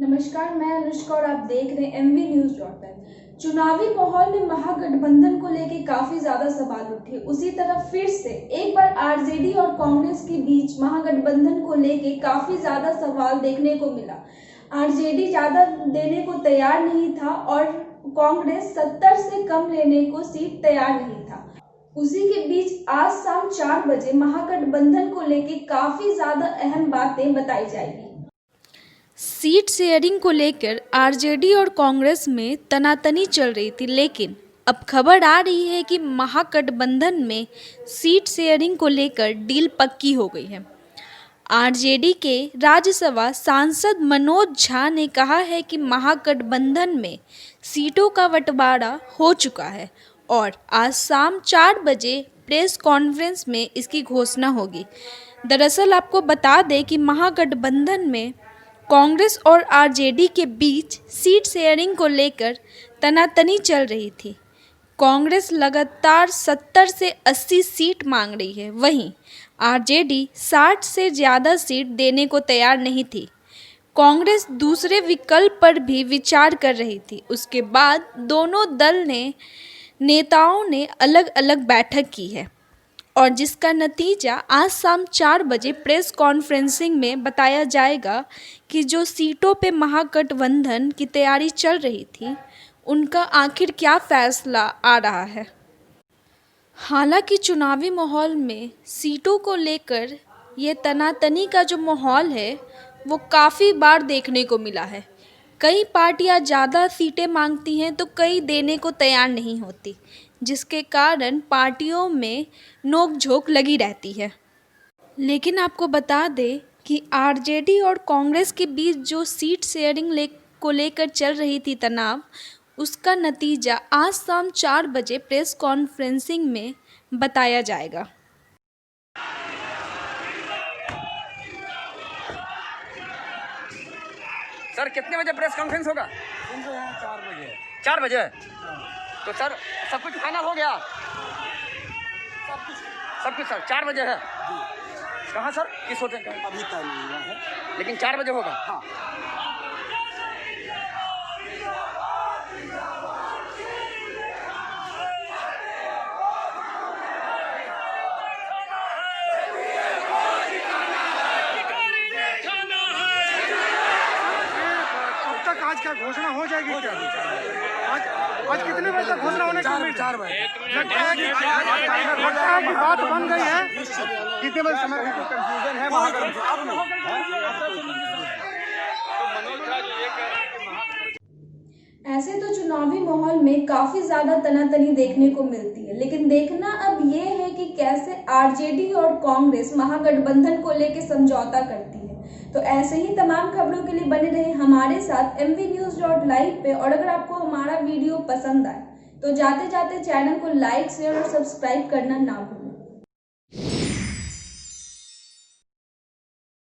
नमस्कार, मैं अनुष्का और आप देख रहे हैं MV News.in। चुनावी माहौल में महागठबंधन को लेकर काफी ज्यादा सवाल उठे। उसी तरह फिर से एक बार आरजेडी और कांग्रेस के बीच महागठबंधन को लेकर काफी ज्यादा सवाल देखने को मिला। आरजेडी ज्यादा देने को तैयार नहीं था और कांग्रेस 70 से कम लेने को सीट तैयार नहीं था। उसी के बीच आज शाम 4 बजे महागठबंधन को लेकर काफी ज्यादा अहम बातें बताई जाएगी। सीट शेयरिंग को लेकर आरजेडी और कांग्रेस में तनातनी चल रही थी, लेकिन अब खबर आ रही है कि महागठबंधन में सीट शेयरिंग को लेकर डील पक्की हो गई है। आरजेडी के राज्यसभा सांसद मनोज झा ने कहा है कि महागठबंधन में सीटों का बंटवारा हो चुका है और आज शाम 4 बजे प्रेस कॉन्फ्रेंस में इसकी घोषणा होगी। दरअसल आपको बता दें कि महागठबंधन में कांग्रेस और आरजेडी के बीच सीट शेयरिंग को लेकर तनातनी चल रही थी। कांग्रेस लगातार 70 से 80 सीट मांग रही है, वहीं आरजेडी 60 से ज़्यादा सीट देने को तैयार नहीं थी। कांग्रेस दूसरे विकल्प पर भी विचार कर रही थी। उसके बाद दोनों दल नेताओं ने अलग अलग बैठक की है और जिसका नतीजा आज शाम 4 बजे प्रेस कॉन्फ्रेंसिंग में बताया जाएगा कि जो सीटों पे महागठबंधन की तैयारी चल रही थी उनका आखिर क्या फैसला आ रहा है। हालांकि चुनावी माहौल में सीटों को लेकर ये तनातनी का जो माहौल है वो काफ़ी बार देखने को मिला है। कई पार्टियां ज़्यादा सीटें मांगती हैं तो कई देने को तैयार नहीं होती, जिसके कारण पार्टियों में नोक-झोंक लगी रहती है। लेकिन आपको बता दें कि आरजेडी और कांग्रेस के बीच जो सीट शेयरिंग को लेकर चल रही थी तनाव, उसका नतीजा आज शाम 4 बजे प्रेस कॉन्फ्रेंसिंग में बताया जाएगा। सर कितने बजे प्रेस कॉन्फ्रेंस होगा? 4 बजे। 4 बजे? तो सर सब कुछ फाइनल हो गया? सब कुछ सर 4 बजे है। कहाँ सर, किस होटल का? अभी तय नहीं हुआ है, लेकिन 4 बजे होगा। हाँ। आज क्या घोषणा हो जाएगी? आज कितने बजे तक घोषणा होने की उम्मीद? 4 बजे। लगता है कि बात बन गई है। कितने बजे समय की कंफ्यूजन है वहाँ पर? ऐसे तो चुनावी माहौल में काफी ज्यादा तनातनी देखने को मिलती है, लेकिन देखना अब ये है कि कैसे आरजेडी और कांग्रेस महागठबंधन को लेकर समझौता करती है। तो ऐसे ही तमाम खबरों के लिए बने रहे हमारे साथ MV News.live पे। और अगर आपको हमारा वीडियो पसंद आए तो जाते जाते चैनल को लाइक, शेयर और सब्सक्राइब करना ना भूलें।